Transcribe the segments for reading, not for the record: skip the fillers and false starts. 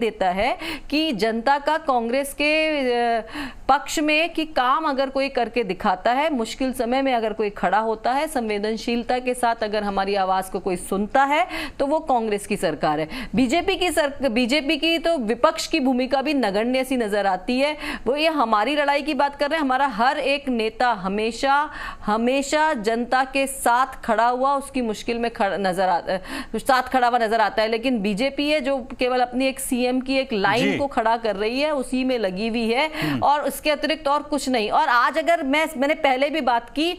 देता है कि जनता का कांग्रेस के पक्ष में कि काम अगर कोई करके दिखाता है, मुश्किल समय में अगर कोई खड़ा होता है, संवेदनशीलता के साथ अगर हमारी आवाज को कोई सुनता है, तो वो कांग्रेस की सरकार है। बीजेपी की तो विपक्ष की भूमिका भी नगण्य सी नजर आती है। वो ये हमारी लड़ाई की बात कर रहे हैं, हमारा हर एक नेता हमेशा जनता के साथ खड़ा हुआ, उसकी मुश्किल में साथ खड़ा हुआ नजर आता है। लेकिन बीजेपी है जो केवल अपनी एक सीएम की एक लाइन को खड़ा कर रही है, उसी में लगी हुई है और उसके अतिरिक्त और कुछ नहीं। और आज अगर मैंने पहले भी बात की,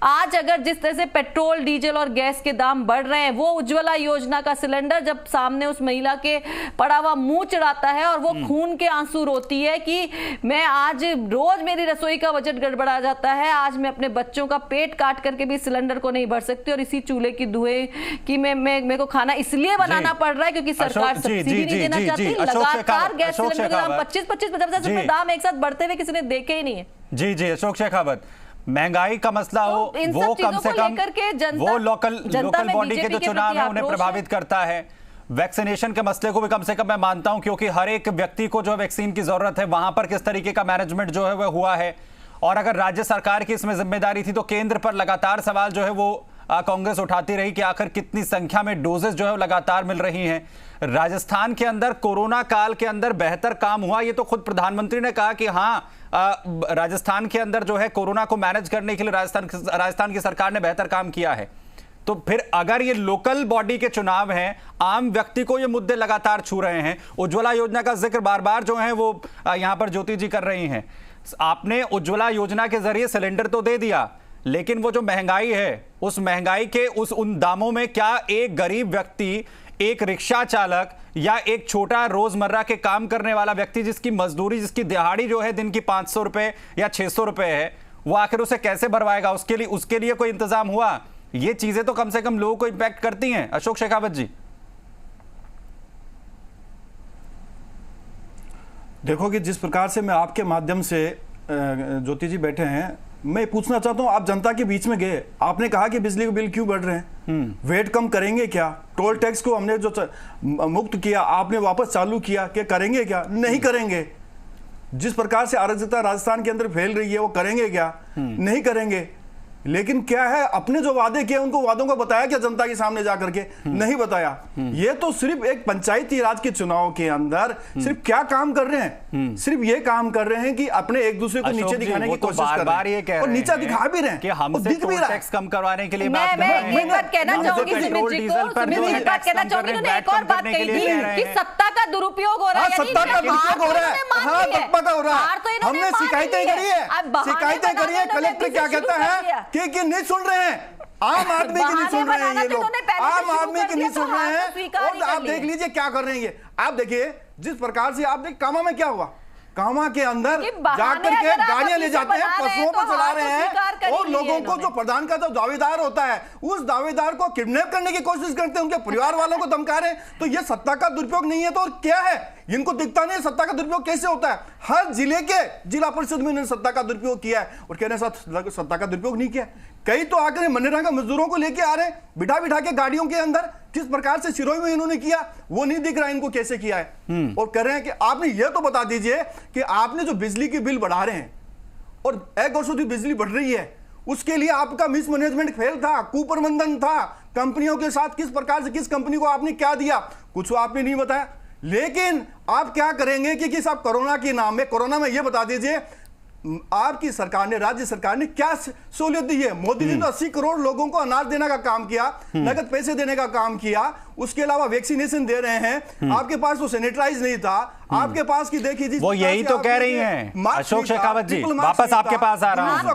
आज अगर जिस तरह से पेट्रोल, डीजल और गैस के दाम बढ़ रहे हैं, वो उज्ज्वला योजना का सिलेंडर जब सामने उस महिला के पड़ा हुआ मुंह चढ़ाता है और वो खून के आंसू रोती है कि मैं आज रोज मेरी रसोई का बजट गड़बड़ा जाता है, आज मैं अपने बच्चों का पेट काट करके भी सिलेंडर को नहीं भर सकती और इसी चूल्हे की धुएं की मेरे को खाना इसलिए बनाना पड़ रहा है क्योंकि सरकार सब्सिडी नहीं देना चाहती। लगातार गैस सिलेंडर के दाम 25-50 रुपए दाम एक साथ बढ़ते हुए किसी ने देखे ही नहीं है। जी अशोक शेखावत, महंगाई का मसला हो वो कम से कम वो लोकल बॉडी के जो चुनाव है उन्हें प्रभावित करता है। वैक्सीनेशन के मसले को भी कम से कम मैं मानता हूं, क्योंकि हर एक व्यक्ति को जो वैक्सीन की जरूरत है वहां पर किस तरीके का मैनेजमेंट जो है वह हुआ है। और अगर राज्य सरकार की इसमें जिम्मेदारी थी तो केंद्र पर लगातार सवाल जो है वो कांग्रेस उठाती रही कि आखिर कितनी संख्या में डोजेस जो है लगातार मिल रही हैं। राजस्थान के अंदर कोरोना काल के अंदर बेहतर काम हुआ, ये तो खुद प्रधानमंत्री ने कहा कि हाँ राजस्थान के अंदर जो है कोरोना को मैनेज करने के लिए राजस्थान की सरकार ने बेहतर काम किया है। तो फिर अगर ये लोकल बॉडी के चुनाव हैं, आम व्यक्ति को ये मुद्दे लगातार छू रहे हैं, उज्ज्वला योजना का जिक्र बार बार जो है वो यहां पर ज्योति जी कर रही हैं। आपने उज्ज्वला योजना के जरिए सिलेंडर तो दे दिया, लेकिन वो जो महंगाई है उस महंगाई के उन दामों में क्या एक गरीब व्यक्ति, एक रिक्शा चालक या एक छोटा रोजमर्रा के काम करने वाला व्यक्ति जिसकी मजदूरी, जिसकी दिहाड़ी जो है दिन की 500 रुपए या 600 रुपए है, वो आखिर उसे कैसे भरवाएगा? उसके लिए कोई इंतजाम हुआ? ये चीजें तो कम से कम लोगों को इंपैक्ट करती हैं। अशोक शेखावत जी, देखो कि जिस प्रकार से मैं आपके माध्यम से ज्योति जी बैठे हैं, मैं पूछना चाहता हूं, आप जनता के बीच में गए, आपने कहा कि बिजली के बिल क्यों बढ़ रहे हैं, वेट कम करेंगे क्या? टोल टैक्स को हमने जो मुक्त किया आपने वापस चालू किया, क्या करेंगे क्या? नहीं करेंगे। जिस प्रकार से अराजकता राजस्थान के अंदर फैल रही है वो करेंगे क्या? नहीं करेंगे। लेकिन क्या है, अपने जो वादे किए उनको वादों को बताया क्या जनता के सामने जाकर के? नहीं बताया। ये तो सिर्फ एक पंचायती राज के चुनाव के अंदर सिर्फ क्या काम कर रहे हैं, सिर्फ ये काम कर रहे हैं कि अपने एक दूसरे को नीचे दिखाने की कोशिश कर रहे हैं और नीचे दिखा भी रहे हैं कि हमसे टोल टैक्स कम करवाने के लिए मैं एक बात कहना चाहूंगी सुमित जी को, एक बात कहना चाहूंगी, उन्होंने एक और बात कही थी कि सत्ता का दुरुपयोग हो रहा है। सत्ता का दुरुपयोग हो रहा है, हाँ तत्पा का हो रहा है। हमने शिकायतें करी है, कलेक्टर क्या कहता है कि नहीं सुन रहे हैं, आम आदमी की नहीं सुन रहे हैं ये लोग, आम आदमी की नहीं सुन रहे हैं। और आप देख लीजिए क्या कर रहे हैं ये। आप देखिए जिस प्रकार से आपने कामा में क्या हुआ, कामा के अंदर जाकर के गाड़ियां ले जाते हैं, पशुओं पर चला रहे हैं और लोगों को जो प्रधान का जो दावेदार होता है उस दावेदार को किडनैप करने की कोशिश करते हैं, उनके परिवार वालों को धमका रहे हैं। तो ये सत्ता का दुरुपयोग नहीं है तो और क्या है? इनको दिखता नहीं सत्ता का दुरुपयोग कैसे होता है। हर जिले के जिला परिषद में इन्होंने सत्ता का दुरुपयोग किया है और कहने सत्ता का दुरुपयोग नहीं किया। कई तो आकर मनरेगा मजदूरों को लेके आ रहे हैं बिठा के गाड़ियों के अंदर, किस प्रकार से सिरोही में इन्होंने किया वो नहीं दिख रहा इनको कैसे किया है। और कह रहे हैं कि आपने ये तो बता दीजिए कि आपने जो बिजली की बिल बढ़ा रहे हैं और 1 वर्षों की बिजली बढ़ रही है, उसके लिए आपका मिसमैनेजमेंट फेल था, कुप्रबंधन था कंपनियों के साथ। किस प्रकार से किस कंपनी को आपने क्या दिया कुछ आपने नहीं बताया। लेकिन आप क्या करेंगे कि किस आप कोरोना के नाम में, कोरोना में ये बता दीजिए आपकी सरकार ने, राज्य सरकार ने क्या सहूलियत दी है। मोदी जी ने 80 करोड़ लोगों को अनाज देने का काम किया, नगद पैसे देने का काम किया, उसके अलावा वैक्सीनेशन दे रहे हैं। आपके पास तो सैनिटाइज नहीं था, आपके पास की देखिए वो यही तो कह रही हैं। अशोक शेखावत जी वापस आपके पास आ रहा हूं,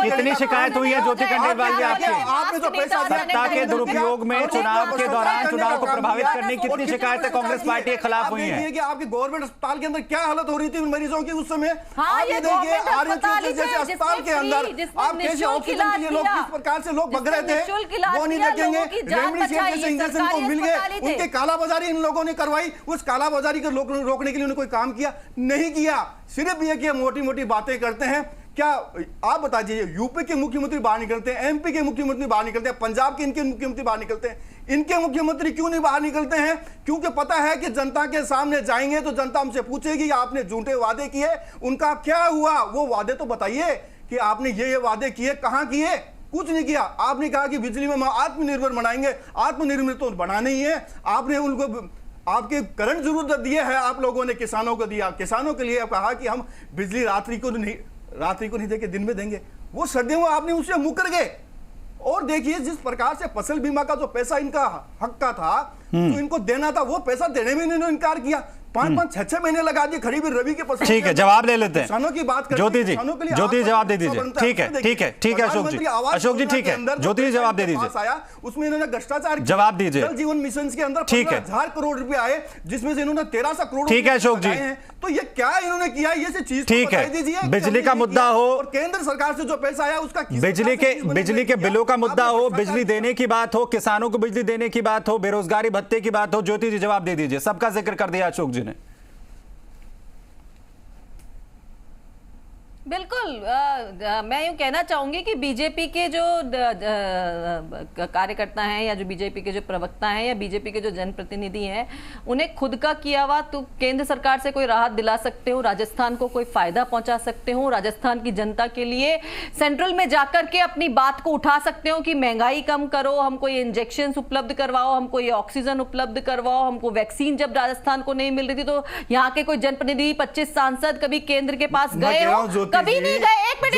कितनी शिकायत हुई है ज्योति खंडेलवाल जी आपसे सत्ता के दुरुपयोग में चुनाव के दौरान चुनाव को प्रभावित करने की कितनी शिकायतें कांग्रेस पार्टी के खिलाफ हुई हैं? कि आपके गवर्नमेंट अस्पताल के अंदर क्या हालत हो रही थी उन मरीजों की उस समय। आप ये देखिए जैसे अस्पताल के अंदर आप कैसे ऑक्सीजन के लिए लोग किस प्रकार से लोग भग रहे थे वो नहीं देखेंगे। रेमडेसिविर जैसे इंजेक्शन को मिल गए, उनके कालाबाजारी इन लोगों ने करवाई, उस कालाबाजारी को रोकने के लिए उन्होंने कोई काम किया नहीं किया। सिर्फ ये कि मोटी मोटी बातें करते हैं, क्या आप बता दीजिए, यूपी के मुख्यमंत्री बाहर निकलते हैं, एमपी के मुख्यमंत्री बाहर निकलते हैं, पंजाब के इनके मुख्यमंत्री बाहर निकलते हैं, इनके मुख्यमंत्री क्यों नहीं बाहर निकलते हैं? क्योंकि पता है कि जनता के सामने जाएंगे तो जनता हमसे पूछेगी आपने झूठे वादे किए, उनका क्या हुआ? वो वादे तो बताइए कि आपने ये वादे किए, कहां किए? कुछ नहीं किया। आपने कहा कि बिजली में आत्मनिर्भर बनाएंगे, आत्मनिर्भर तो बनाना ही है। आपने उनको आपके करंट जरूरत दिए है, आप लोगों ने किसानों को दिया, किसानों के लिए कहा कि हम बिजली रात्रि को नहीं देंगे, दिन में देंगे। वो सर्दियों में आपने उससे मुकर गए। और देखिए जिस प्रकार से फसल बीमा का जो पैसा इनका हक का था, तो इनको देना था, वो पैसा देने में इन्होंने इनकार किया। 5-5, 6-6 महीने लगा दिए खरीफ रबी के फसल। ठीक है, जवाब ले लेते हैं। किसानों की बात करते हैं, ज्योति जी, किसानों के लिए ज्योति जवाब दे दीजिए। ठीक है, ठीक है, ठीक है अशोक जी, अशोक जी ठीक है, ज्योति जी जवाब दे दीजिए। आया उसमें इन्होंने भ्रष्टाचार, जवाब दीजिए। जल जीवन मिशन के अंदर 15,000 करोड़ रुपए आए, जिसमें से इन्होंने 1300 करोड़। ठीक है अशोक जी, तो ये क्या इन्होंने किया, ये चीज ठीक है। बिजली का मुद्दा हो और केंद्र सरकार से जो पैसा आया उसका, बिजली के बिलों का मुद्दा हो, बिजली देने की बात हो, किसानों को बिजली देने की बात हो, बेरोजगारी भत्ते की बात हो, ज्योति जी जवाब दे दीजिए। सबका जिक्र कर दिया अशोक जी ने। बिल्कुल। मैं यूं कहना चाहूंगी कि बीजेपी के जो कार्यकर्ता हैं या जो बीजेपी के जो प्रवक्ता हैं या बीजेपी के जो जनप्रतिनिधि हैं, उन्हें खुद का किया हुआ तो केंद्र सरकार से कोई राहत दिला सकते हो, राजस्थान को कोई फायदा पहुंचा सकते हो, राजस्थान की जनता के लिए सेंट्रल में जाकर के अपनी बात को उठा सकते हो कि महंगाई कम करो, हमको ये इंजेक्शन उपलब्ध करवाओ, हमको ये ऑक्सीजन उपलब्ध करवाओ, हमको वैक्सीन जब राजस्थान को नहीं मिल रही थी तो यहाँ के कोई जनप्रतिनिधि 25 सांसद कभी केंद्र के पास गए हो? कभी नहीं गए। एक मिनट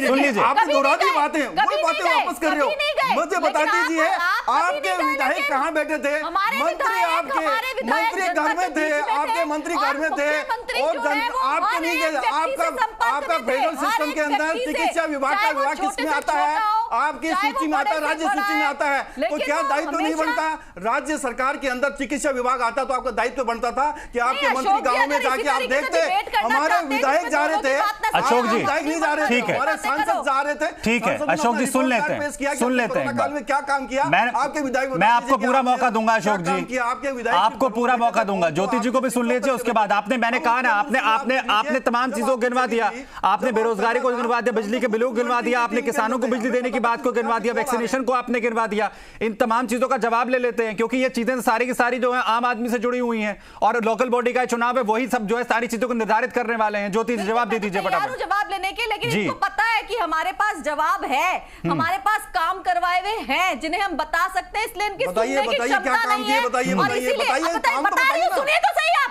सुन लीजिए, आपने दोहरा दी बातें, वही बातें वापस कर रहे हो। मुझे बता दीजिए, आपके विधायक कहाँ बैठे थे? मंत्री आपके मंत्री घर में थे, आपके मंत्री घर में थे, और आपके नहीं गए। आपका फेडरल सिस्टम के अंदर चिकित्सा विभाग का विभाग किसमें आता है? आपकी सूची में आता है, राज्य सूची में आता है। तो क्या दायित्व नहीं बनता? राज्य सरकार के अंदर चिकित्सा विभाग आता तो आपका दायित्व बनता था कि आपके मंत्री गांव में जाके आप देखते, हमारे विधायक जा रहे थे, अशोक जी नहीं जा रहे थे, हमारे सांसद जा रहे थे। ठीक है अशोक जी, सुन लेते हैं, सुन लेते हैं। काल में क्या काम किया आपके विधायक? मैं आपको पूरा मौका दूंगा अशोक जी, आपको पूरा मौका दूंगा। ज्योति जी को भी सुन लीजिए, उसके बाद मैंने कहा ना, आपने तमाम चीजों को गिनवा दिया। आपने बेरोजगारी को गिनवा दिया, बिजली के बिलों को गिनवा दिया, आपने किसानों को बिजली देने की बात को गिनवा दिया, वैक्सीनेशन को आपने गिनवा दिया। इन तमाम चीजों का जवाब ले लेते हैं, क्योंकि ये चीजें सारी की सारी जो है आम आदमी से जुड़ी हुई हैं, और लोकल बॉडी का चुनाव है, वही सब जो है सारी चीजों को निर्धारित करने वाले हैं। ज्योति जी जवाब दे दीजिए फटाफट। जवाब लेने के, लेकिन इनको पता है कि हमारे पास जवाब है, हमारे पास काम करवाए हुए हैं जिन्हें हम बता सकते हैं, इसलिए इनकी सुनने की क्षमता नहीं है। और इसीलिए सुनिए तो सही आप।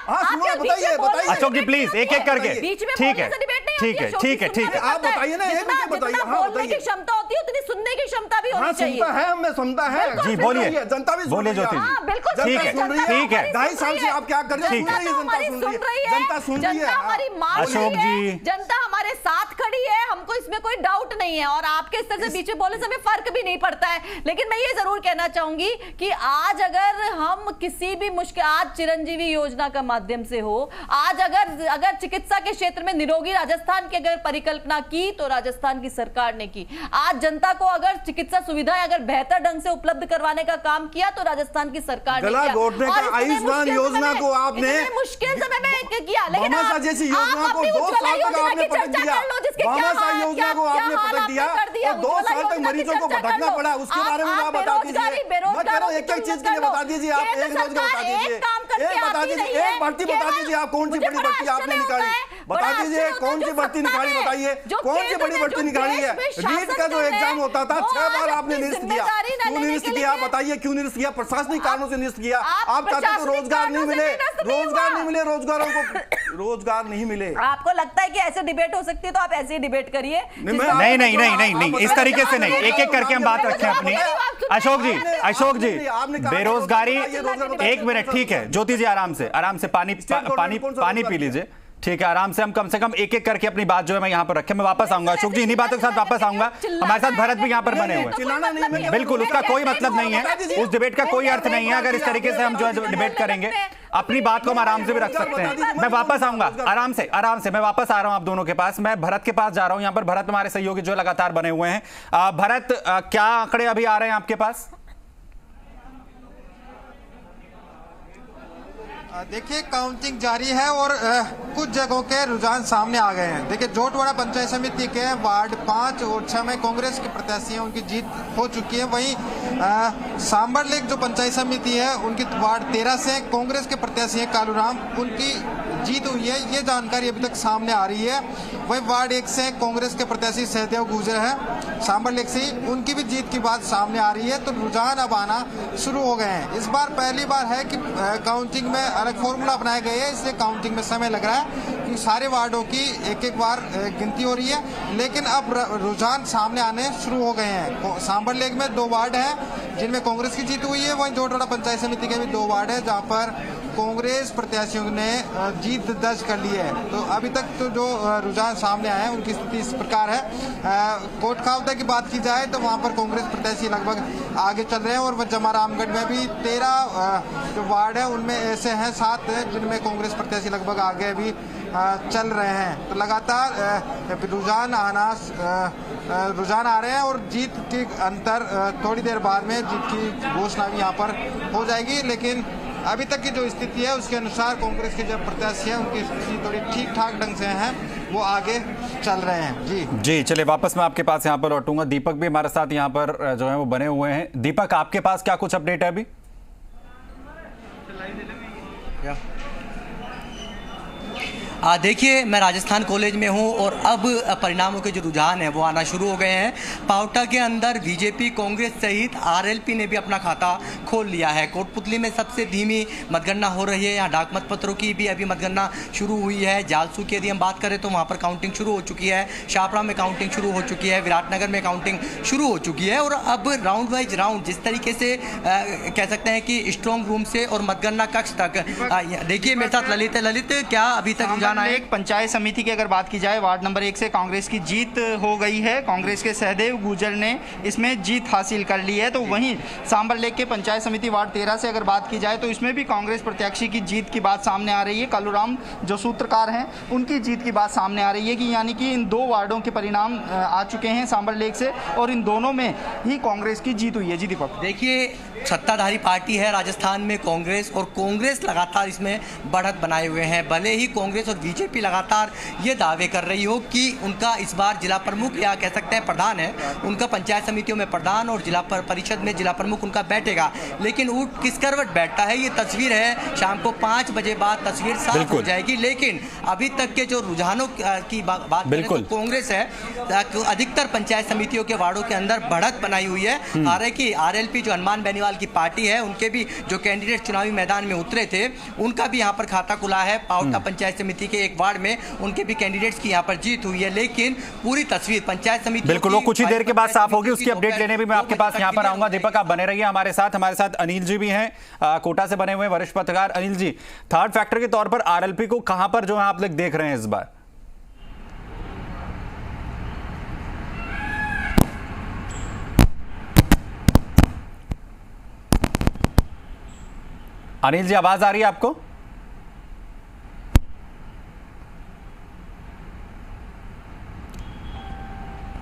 अशोक जी प्लीज एक एक करके। ठीक है, ठीक है, ठीक है, ठीक है, आप बताइए ना, एक मिनट बताइए। बोलने की क्षमता होती है उतनी सुनने की क्षमता भी होनी चाहिए। सुनता है, हमें सुनता है जी, बोलिए, जनता भी बोलिए ज्योति जी। बिल्कुल ठीक है, ठीक है। 2.5 साल से आप क्या कर रहे हैं? जनता सुन रही है, हमारी मान अशोक जी, जनता हमारे साथ खड़ी है, हमको इसमें कोई डाउट नहीं है। और आपके इस तरह से बीच में बोलने से हमें फर्क भी नहीं पड़ता है। लेकिन मैं ये जरूर कहना चाहूंगी कि आज अगर हम किसी भी मुश्किल, आज चिरंजीवी योजना का माध्यम से हो, आज अगर चिकित्सा के क्षेत्र में निरोगी राजस्थान की अगर परिकल्पना की तो राजस्थान की सरकार ने की। आज जनता को अगर चिकित्सा सुविधाएं अगर बेहतर ढंग से उपलब्ध करवाने का काम किया तो राजस्थान की सरकार ने किया। आयुष्मान योजना को आपने मुश्किल समय में किया, लेकिन जैसी योजना को 2 साल तक आपने पटक दिया। योजना को आपने पटक दिया और 2 साल तक मरीजों को भटकना पड़ा। उसके बारे में आप बता दीजिए। मैं कह रहा हूं एक चीज के लिए बता दीजिए, आप एक रोज का बता दीजिए, एक भर्ती बता दीजिए, आप कौन सी बड़ी भर्ती आपने निकाली बता दीजिए, कौन सी भर्ती निकाली बताइए, कौन सी बड़ी भर्ती निकाली है? नीट का जो एग्जाम होता था 6 बार आपने निरस्त किया, क्यों निरस्त किया बताइए, क्यों निरस्त किया? प्रशासनिक कारणों से निरस्त किया। आप चाहते तो रोजगार नहीं मिले, रोजगार नहीं मिले, रोजगारों को रोजगार नहीं मिले। आपको लगता है कि ऐसे डिबेट हो सकती है तो आप ऐसे ही डिबेट करिए। नहीं नहीं नहीं नहीं नहीं, इस तरीके से नहीं, एक एक करके हम बात रखें अपनी। अशोक जी बेरोजगारी, एक मिनट, ठीक है ज्योति जी, आराम से पानी पी लीजिए, ठीक है, आराम से। हम कम से कम एक एक करके अपनी बात जो है मैं यहाँ पर रखे। मैं वापस आऊंगा अशोक जी, इन्हीं बातों के साथ वापस आऊंगा। हमारे साथ भरत भी यहाँ पर बने हुए हैं। बिल्कुल, उसका कोई मतलब नहीं है, उस डिबेट का कोई अर्थ नहीं है अगर इस तरीके से हम जो है डिबेट करेंगे। अपनी बात को हम आराम से भी रख सकते हैं। मैं वापस आऊंगा आराम से मैं वापस आ रहा हूं आप दोनों के पास। मैं भरत के पास जा रहा हूं। यहाँ पर भरत हमारे सहयोगी जो लगातार बने हुए हैं। भरत, क्या आंकड़े अभी आ रहे हैं आपके पास? देखिए, काउंटिंग जारी है और कुछ जगहों के रुझान सामने आ गए हैं। देखिए, जोटवाड़ा पंचायत समिति के वार्ड 5 और 6 में कांग्रेस के प्रत्याशी हैं, उनकी जीत हो चुकी है। वहीं सांबर लेक जो पंचायत समिति है, उनकी वार्ड 13 से कांग्रेस के प्रत्याशी हैं कालूराम, उनकी जीत हुई है। ये जानकारी अभी तक सामने आ रही है। वही वार्ड 1 से कांग्रेस के प्रत्याशी सहदेव गुर्जर है सांबर लेक से, उनकी भी जीत की बात सामने आ रही है। तो रुझान अब आना शुरू हो गए हैं। इस बार पहली बार है कि काउंटिंग में अलग फॉर्मूला अपनाया गया है, इसलिए काउंटिंग में समय लग रहा है कि सारे वार्डों की एक बार गिनती हो रही है। लेकिन अब रुझान सामने आने शुरू हो गए हैं। सांबर लेक में 2 वार्ड हैं जिनमें कांग्रेस की जीत हुई है। वहीं जोटवाड़ा पंचायत समिति के भी 2 वार्ड है जहां पर कांग्रेस प्रत्याशियों ने जीत दर्ज कर ली है। तो अभी तक तो जो रुझान सामने आए हैं उनकी स्थिति इस प्रकार है। कोटखावदा की बात की जाए तो वहां पर कांग्रेस प्रत्याशी लगभग आगे चल रहे हैं और जमा रामगढ़ में भी 13 जो वार्ड है उनमें ऐसे हैं 7 जिनमें कांग्रेस प्रत्याशी लगभग आगे भी चल रहे हैं। तो लगातार रुझान आ रहे हैं और जीत के अंतर थोड़ी देर बाद में जीत की घोषणा भी यहाँ पर हो जाएगी। लेकिन अभी तक की जो स्थिति है उसके अनुसार कांग्रेस के जो प्रत्याशी हैं उनकी स्थिति थोड़ी ठीक ठाक ढंग से है, वो आगे चल रहे हैं। जी चलिए, वापस मैं आपके पास यहाँ पर लौटूंगा। दीपक भी हमारे साथ यहाँ पर जो है वो बने हुए हैं। दीपक, आपके पास क्या कुछ अपडेट है अभी? देखिए, मैं राजस्थान कॉलेज में हूं और अब परिणामों के जो रुझान है वो आना शुरू हो गए हैं। पावटा के अंदर बीजेपी, कांग्रेस सहित आरएलपी ने भी अपना खाता खोल लिया है। कोटपुतली में सबसे धीमी मतगणना हो रही है। यहाँ डाक मतपत्रों की भी अभी मतगणना शुरू हुई है। जालसू की यदि हम बात करें तो वहाँ पर काउंटिंग शुरू हो चुकी है। शाहपुरा में काउंटिंग शुरू हो चुकी है। विराटनगर में काउंटिंग शुरू हो चुकी है। और अब राउंड वाइज राउंड जिस तरीके से कह सकते हैं कि स्ट्रॉन्ग रूम से और मतगणना कक्ष तक, देखिए मेरे साथ ललित है। ललित, क्या अभी तक एक पंचायत समिति की अगर बात की जाए, वार्ड नंबर 1 से कांग्रेस की जीत हो गई है। कांग्रेस के सहदेव गुर्जर ने इसमें जीत हासिल कर ली है। तो वहीं सांबर लेक के पंचायत समिति वार्ड 13 से अगर बात की जाए तो इसमें भी कांग्रेस प्रत्याशी की जीत की बात सामने आ रही है। कालूराम जो सूत्रकार हैं उनकी जीत की बात सामने आ रही है कि यानी कि इन 2 वार्डों के परिणाम आ चुके हैं सांबर लेक से और इन दोनों में ही कांग्रेस की जीत हुई है। जी दीपक, देखिए, सत्ताधारी पार्टी है राजस्थान में कांग्रेस, और कांग्रेस लगातार इसमें बढ़त बनाए हुए हैं। भले ही कांग्रेस और बीजेपी लगातार ये दावे कर रही हो कि उनका इस बार जिला प्रमुख या कह सकते हैं प्रधान है, उनका पंचायत समितियों में प्रधान और जिला परिषद में जिला प्रमुख उनका बैठेगा, लेकिन ऊँट किस करवट बैठता है ये तस्वीर है। शाम को 5 बजे बाद तस्वीर साफ हो जाएगी। लेकिन अभी तक के जो रुझानों की बात करें तो कांग्रेस है अधिकतर पंचायत समितियों के वार्डों के अंदर बढ़त बनाई हुई है। हालांकि आरएलपी जो हनुमान बेनीवाल की पार्टी है, उनके भी जो कैंडिडेट चुनावी मैदान में उतरे थे उनका भी यहाँ पर खाता खुला है। पावटा पंचायत समिति के एक वार्ड में उनके भी कैंडिडेट्स की यहाँ पर जीत हुई है। लेकिन पूरी तस्वीर पंचायत समिति बिल्कुल वो कुछ ही देर के बाद साफ होगी। उसकी अपडेट लेने भी मैं आपके पास यहाँ पर आऊंगा। दीपक, आप बने रहिए हमारे साथ अनिल जी भी हैं, कोटा से बने हुए वरिष्ठ पत्रकार। अनिल जी, थर्ड फैक्टर के तौर पर आरएलपी को कहां पर जो है आप लोग देख रहे हैं इस बार? अनिल जी, आवाज आ रही है आपको?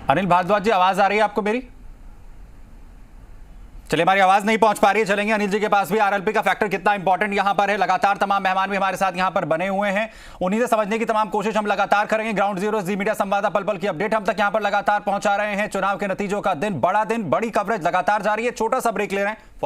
अनिल भारद्वाज जी, आवाज आ रही है आपको मेरी? चलिए, हमारी आवाज नहीं पहुंच पा रही है, चलेंगे अनिल जी के पास भी। आरएलपी का फैक्टर कितना इंपॉर्टेंट यहां पर है, लगातार तमाम मेहमान भी हमारे साथ यहां पर बने हुए हैं, उन्हीं से समझने की तमाम कोशिश हम लगातार करेंगे। ग्राउंड जीरो जी मीडिया संवाददाता पल पल की अपडेट हम तक यहां पर लगातार पहुंचा रहे हैं। चुनाव के नतीजों का दिन, बड़ा दिन, बड़ी कवरेज लगातार जारी है। छोटा सा ब्रेक ले रहे हैं।